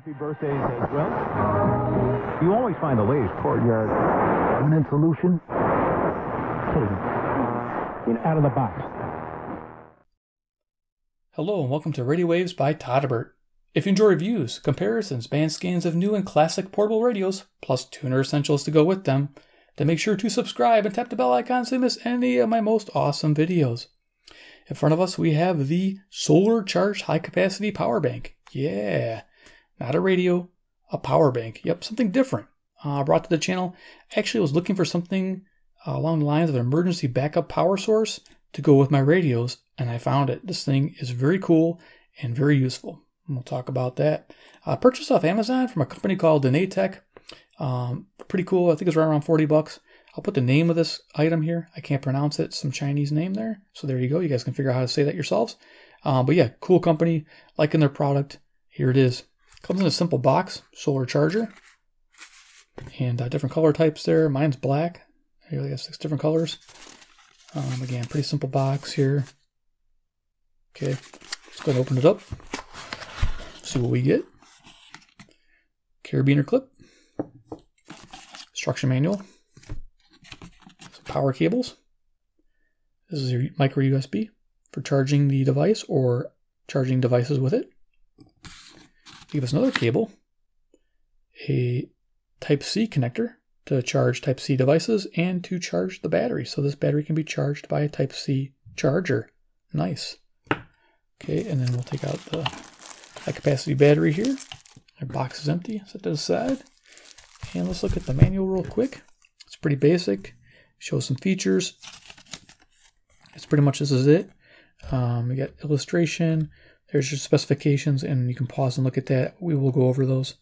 Happy birthdays as well. You always find the latest courtyard permanent solution. Out of the box. Hello and welcome to Radio Waves by todderbert. If you enjoy reviews, comparisons, band scans of new and classic portable radios, plus tuner essentials to go with them, then make sure to subscribe and tap the bell icon so you miss any of my most awesome videos. In front of us we have the solar charged high capacity power bank. Yeah, not a radio, a power bank. Yep, something different. Brought to the channel. Actually, I was looking for something along the lines of an emergency backup power source to go with my radios, and I found it. This thing is very cool and very useful. And we'll talk about that. Purchased off Amazon from a company called X-Dneng. Pretty cool. I think it's right around 40 bucks. I'll put the name of this item here. I can't pronounce it. Some Chinese name there. So there you go. You guys can figure out how to say that yourselves. But yeah, cool company. Liking their product. Here it is. Comes in a simple box. Solar charger. And different color types there. Mine's black. Here we have 6 different colors. Again, pretty simple box here. Okay. Let's go ahead and open it up. See what we get. Carabiner clip. Instruction manual. Some power cables. This is your micro USB for charging the device or charging devices with it. Give us another cable. A Type-C connector to charge Type-C devices and to charge the battery. So this battery can be charged by a Type-C charger. Nice. Okay, and then we'll take out the high capacity battery here. Our box is empty. Set that aside. And let's look at the manual real quick. It's pretty basic. Shows some features. It's pretty much this is it. We got illustration. There's your specifications, and you can pause and look at that. We will go over those.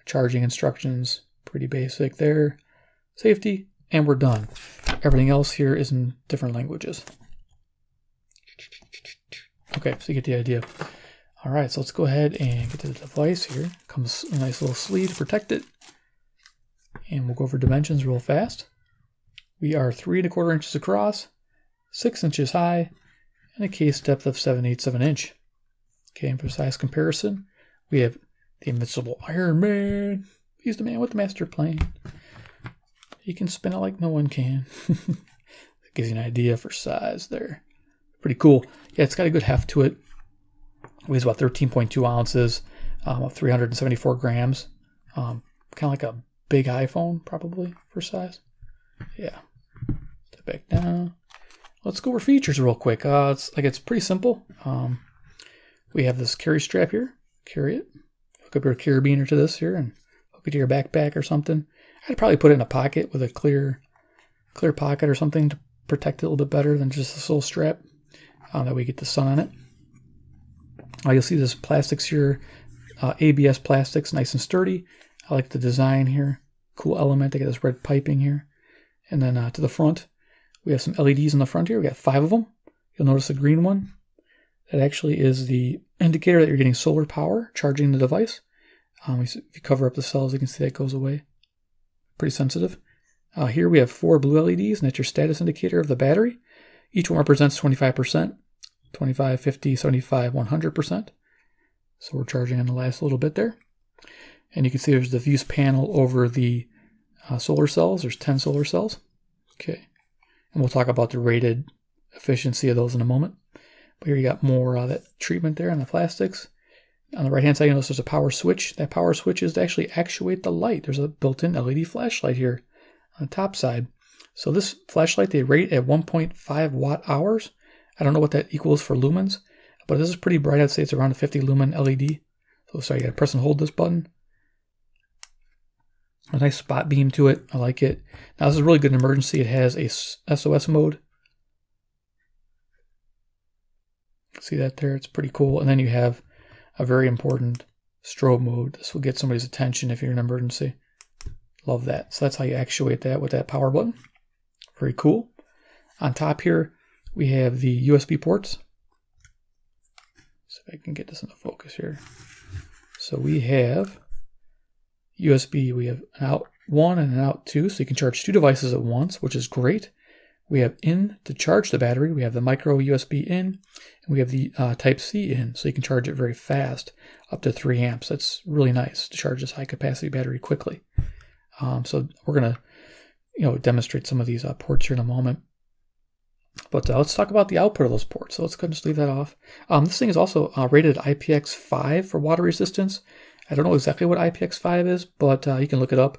Charging instructions, pretty basic there. Safety, and we're done. Everything else here is in different languages. Okay, so you get the idea. All right, so let's go ahead and get to the device here. Comes a nice little sleeve to protect it. And we'll go over dimensions real fast. We are 3 1/4 inches across, 6 inches high, and a case depth of 7/8 of an inch. Okay, and for size comparison, we have the invincible Iron Man. He's the man with the master plan. He can spin it like no one can. That gives you an idea for size there. Pretty cool. Yeah, it's got a good heft to it. Weighs about 13.2 ounces, 374 grams. Kind of like a big iPhone, probably, for size. Yeah. Step back down. Let's go over features real quick. It's pretty simple. We have this carry strap here. Carry it. Hook up your carabiner to this here and hook it to your backpack or something. I'd probably put it in a pocket with a clear pocket or something to protect it a little bit better than just this little strap. That way you get the sun on it. You'll see this plastics here. ABS plastics, nice and sturdy. I like the design here. Cool element. They got this red piping here. And then to the front, we have some LEDs in the front here. We got 5 of them. You'll notice the green one. That actually is the indicator that you're getting solar power charging the device. If you cover up the cells, you can see that goes away. Pretty sensitive. Here we have 4 blue LEDs, and that's your status indicator of the battery. Each one represents 25%, 25, 50, 75, 100%. So we're charging on the last little bit there. And you can see there's the diffuse panel over the solar cells. There's 10 solar cells. Okay. And we'll talk about the rated efficiency of those in a moment. But here you got more of that treatment there on the plastics. On the right-hand side, you notice there's a power switch. That power switch is to actually actuate the light. There's a built-in LED flashlight here on the top side. So this flashlight, they rate at 1.5 watt hours. I don't know what that equals for lumens, but this is pretty bright. I'd say it's around a 50 lumen LED. So sorry, you gotta press and hold this button. A nice spot beam to it. I like it. Now this is really good in emergency. It has a SOS mode. See that there? It's pretty cool. And then you have a very important strobe mode. This will get somebody's attention if you're in an emergency. Love that. So that's how you actuate that with that power button. Very cool. On top here, we have the USB ports. So if I can get this into focus here. So we have USB. We have an out 1 and an out 2, so you can charge 2 devices at once, which is great. we have in to charge the battery. We have the micro USB in, and we have the Type-C in, so you can charge it very fast, up to 3 amps. That's really nice to charge this high capacity battery quickly. So we're going to demonstrate some of these ports here in a moment. But let's talk about the output of those ports. So let's go ahead and just leave that off. This thing is also rated IPX5 for water resistance. I don't know exactly what IPX5 is, but you can look it up.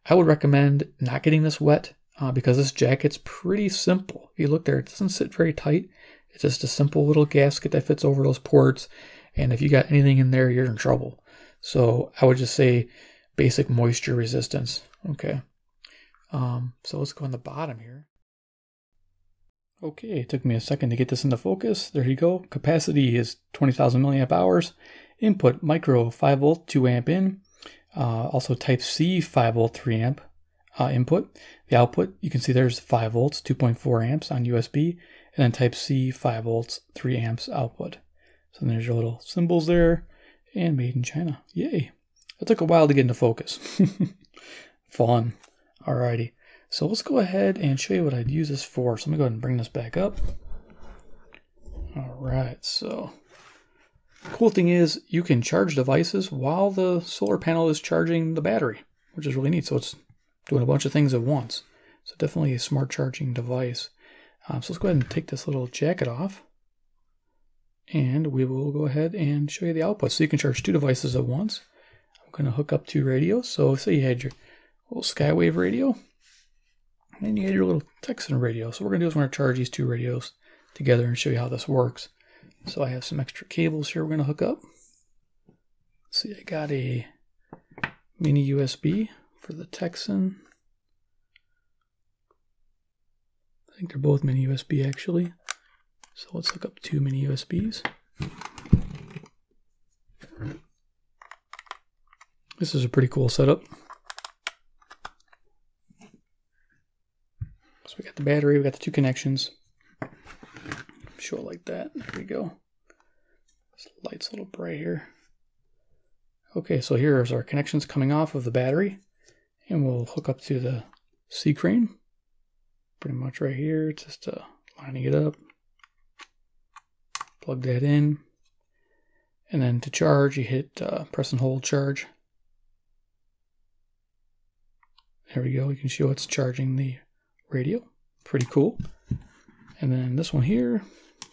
I would recommend not getting this wet because this jacket's pretty simple. If you look there, it doesn't sit very tight. It's just a simple little gasket that fits over those ports. And if you got anything in there, you're in trouble. So I would just say basic moisture resistance. Okay. So let's go on the bottom here. Okay, it took me a second to get this into focus. There you go. Capacity is 20,000 milliamp hours. Input micro 5 volt 2 amp in. Also Type-C 5 volt 3 amp input. The output, you can see there's 5 volts 2.4 amps on USB, and then Type-C 5 volts 3 amps output. So there's your little symbols there, and made in China. Yay! It took a while to get into focus. Fun. Alrighty. So let's go ahead and show you what I'd use this for. So let me go ahead and bring this back up. Alright, so cool thing is you can charge devices while the solar panel is charging the battery, which is really neat. So it's doing a bunch of things at once. So definitely a smart charging device. So let's go ahead and take this little jacket off. And we will go ahead and show you the output. So you can charge 2 devices at once. I'm going to hook up 2 radios. So say you had your little Skywave radio. And you had your little Texan radio. So what we're going to do is we're going to charge these 2 radios together and show you how this works. So I have some extra cables here we're going to hook up. Let's see, I got a mini USB for the Texan. I think they're both mini USB actually. So let's hook up 2 mini USBs. This is a pretty cool setup. So we got the battery, we got the 2 connections. Show it like that. There we go. This light's a little bright here. Okay, so here's our connections coming off of the battery. And we'll hook up to the C crane. Pretty much right here, just lining it up. Plug that in. And then to charge, you hit press and hold charge. There we go. You can show it's charging the radio. Pretty cool. And then this one here,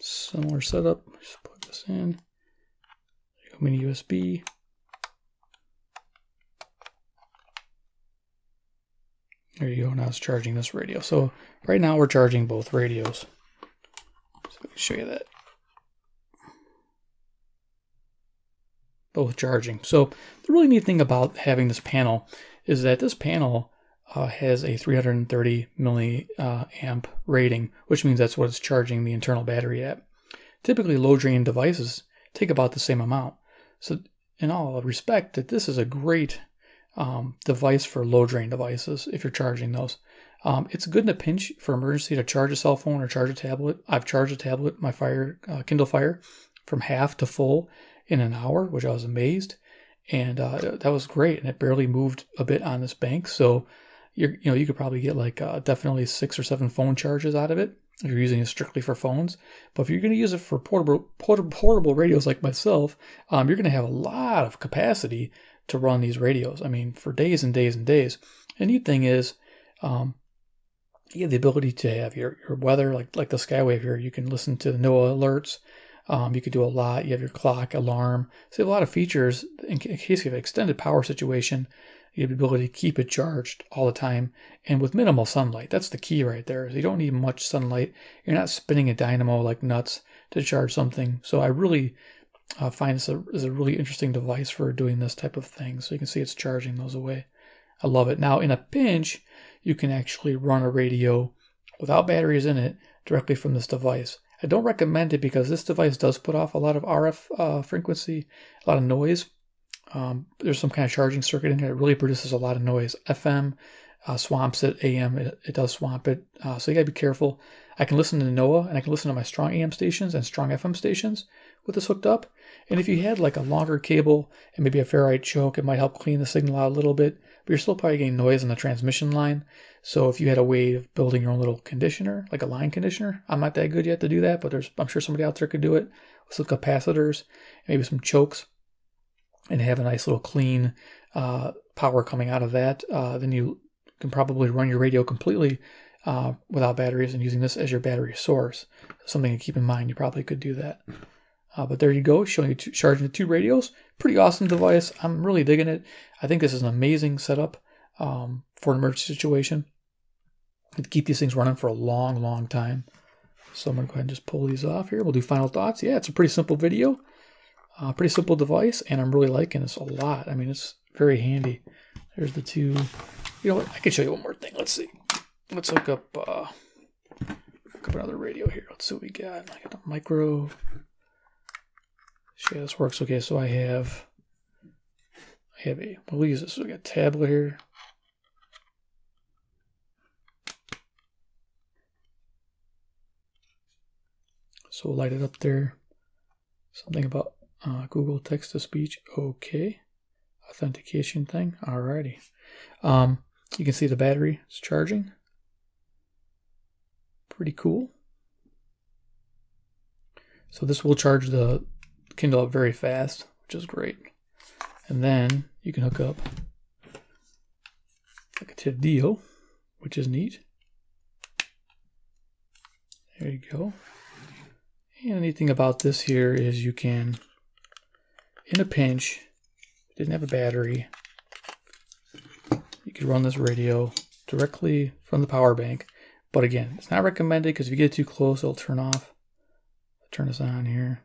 similar setup. Just plug this in. There you go, mini USB. There you go. Now it's charging this radio. So right now we're charging both radios. So let me show you that. Both charging. So the really neat thing about having this panel is that this panel has a 330 milliamp rating, which means that's what it's charging the internal battery at. Typically, low drain devices take about the same amount. So in all respect, that this is a great device for low drain devices if you're charging those. It's good in a pinch for emergency to charge a cell phone or charge a tablet. I've charged a tablet, my Kindle Fire, from half to full in an hour, which I was amazed. And that was great, and it barely moved a bit on this bank. So you could probably get like definitely 6 or 7 phone charges out of it if you're using it strictly for phones. But if you're going to use it for portable radios like myself, you're going to have a lot of capacity to run these radios. I mean, for days and days and days. The neat thing is, you have the ability to have your weather, like the Skywave here. You can listen to the NOAA alerts. You could do a lot. You have your clock, alarm. So you have a lot of features in case you have an extended power situation. You have the ability to keep it charged all the time and with minimal sunlight. That's the key right there. You don't need much sunlight. You're not spinning a dynamo like nuts to charge something. So I really find this is a really interesting device for doing this type of thing. So you can see it's charging those away. I love it. Now in a pinch, you can actually run a radio without batteries in it directly from this device. I don't recommend it because this device does put off a lot of RF frequency, a lot of noise. There's some kind of charging circuit in here that really produces a lot of noise. FM swamps it, AM, it does swamp it. So you gotta be careful. I can listen to NOAA and I can listen to my strong AM stations and strong FM stations with this hooked up. And if you had like a longer cable and maybe a ferrite choke, it might help clean the signal out a little bit, but you're still probably getting noise on the transmission line. So if you had a way of building your own little conditioner, like a line conditioner, I'm not that good yet to do that, but I'm sure somebody out there could do it with some capacitors, maybe some chokes, and have a nice little clean power coming out of that. Then you can probably run your radio completely without batteries and using this as your battery source. Something to keep in mind, you probably could do that. But there you go, showing you charging the 2 radios. Pretty awesome device. I'm really digging it. I think this is an amazing setup for an emergency situation. And keep these things running for a long, long time. So I'm going to go ahead and just pull these off here. We'll do final thoughts. Yeah, it's a pretty simple video. Pretty simple device, and I'm really liking this a lot. I mean, it's very handy. There's the 2. You know what? I can show you one more thing. Let's see. Let's hook up another radio here. Let's see what we got. I got the micro. Yeah, this works. Okay, so I have we'll use this. So we got a tablet here. So we'll light it up there. Something about Google text-to-speech. Okay. Authentication thing. Alrighty. You can see the battery is charging. Pretty cool. So this will charge the Kindle up very fast, which is great. And then you can hook up like a TIV, which is neat. There you go. And the neat thing about this here is you can, in a pinch, didn't have a battery, you could run this radio directly from the power bank. But again, it's not recommended because if you get too close, it'll turn off. I'll turn this on here.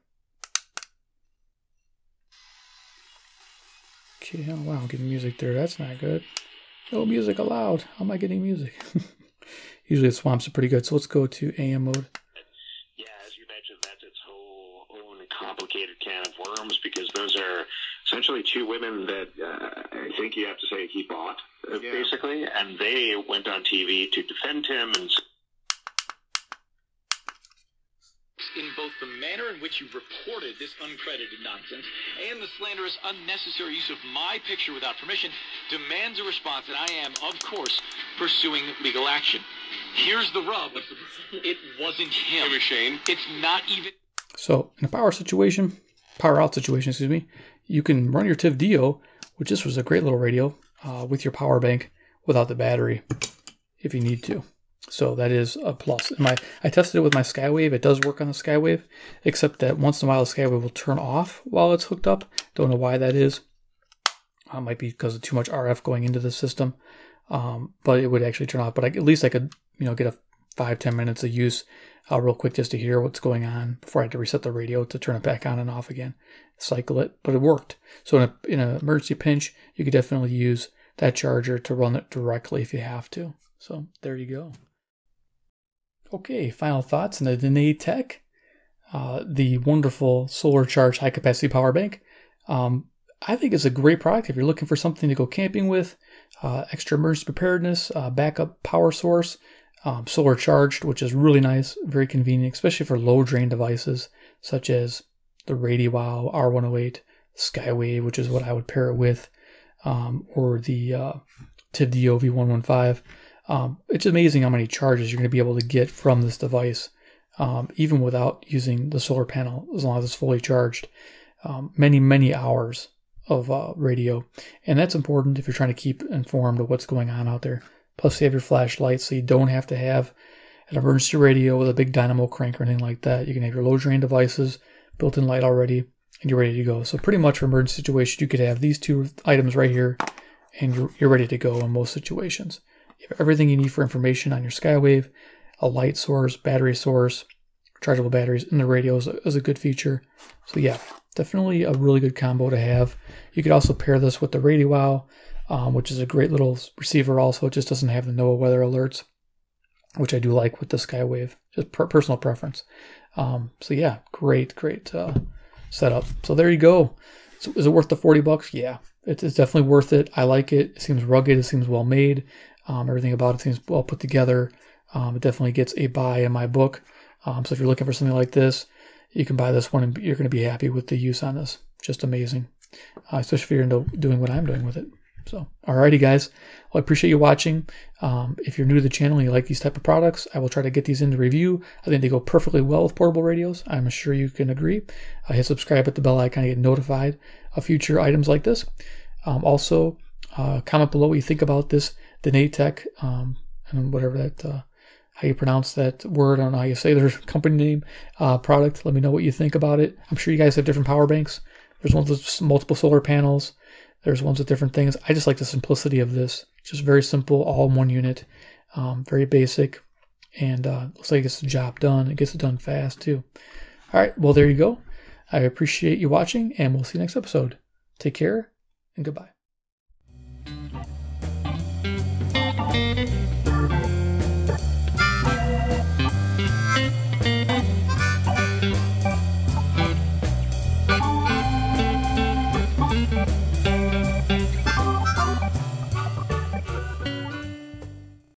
Okay, oh wow, I'm getting music there. That's not good. No music allowed. How am I getting music? Usually it swamps it pretty good. So let's go to AM mode. Yeah, as you mentioned, that's its whole own complicated can of worms, because those are essentially 2 women that I think you have to say he bought, basically, and they went on TV to defend him and in both the manner in which you reported this uncredited nonsense and the slanderous, unnecessary use of my picture without permission demands a response, and I am, of course, pursuing legal action. Here's the rub. It wasn't him. It was Shane. It's not even... So, in a power out situation, excuse me, you can run your TIV, which this was a great little radio, with your power bank without the battery, if you need to. So that is a plus. And I tested it with my Skywave. It does work on the Skywave, except that once in a while the Skywave will turn off while it's hooked up. Don't know why that is. It might be because of too much RF going into the system, but it would actually turn off. But at least I could, get a 5-10 minutes of use real quick just to hear what's going on before I had to reset the radio to turn it back on and off again, cycle it. But it worked. So in an emergency pinch, you could definitely use that charger to run it directly if you have to. So there you go. Okay, final thoughts on the Dneng Tech, the wonderful solar charged high capacity power bank. I think it's a great product if you're looking for something to go camping with, extra emergency preparedness, backup power source, solar charged, which is really nice, very convenient, especially for low drain devices such as the RadioWow R108, Skywave, which is what I would pair it with, or the TIV V115. It's amazing how many charges you're going to be able to get from this device, even without using the solar panel, as long as it's fully charged. Many, many hours of radio. And that's important if you're trying to keep informed of what's going on out there. Plus, you have your flashlight, so you don't have to have an emergency radio with a big dynamo crank or anything like that. You can have your low drain devices, built-in light already, and you're ready to go. So pretty much for emergency situations, you could have these 2 items right here, and you're ready to go in most situations. You have everything you need for information on your Skywave, a light source, battery source, chargeable batteries, and the radio is a good feature. So yeah, definitely a really good combo to have. You could also pair this with the RadioWow, which is a great little receiver also. It just doesn't have the NOAA weather alerts, which I do like with the Skywave, just personal preference. So yeah, great setup. So there you go. So is it worth the $40? Yeah, it's definitely worth it. I like it. It seems rugged. It seems well made. Everything about it seems well put together. It definitely gets a buy in my book. So if you're looking for something like this, you can buy this one and you're going to be happy with the use on this. Just amazing, especially if you're into doing what I'm doing with it. So, alrighty guys, well, I appreciate you watching. If you're new to the channel and you like these type of products, I will try to get these into review. I think they go perfectly well with portable radios. I'm sure you can agree. Hit subscribe at the bell icon to get notified of future items like this. Also, comment below what you think about this Dneng, and whatever that, how you pronounce that word. I don't know how you say their company name, product. Let me know what you think about it. I'm sure you guys have different power banks. There's ones with multiple solar panels. There's ones with different things. I just like the simplicity of this. Just very simple, all in one unit. Very basic. And looks like it gets the job done. It gets it done fast too. All right, well, there you go. I appreciate you watching, and we'll see you next episode. Take care, and goodbye.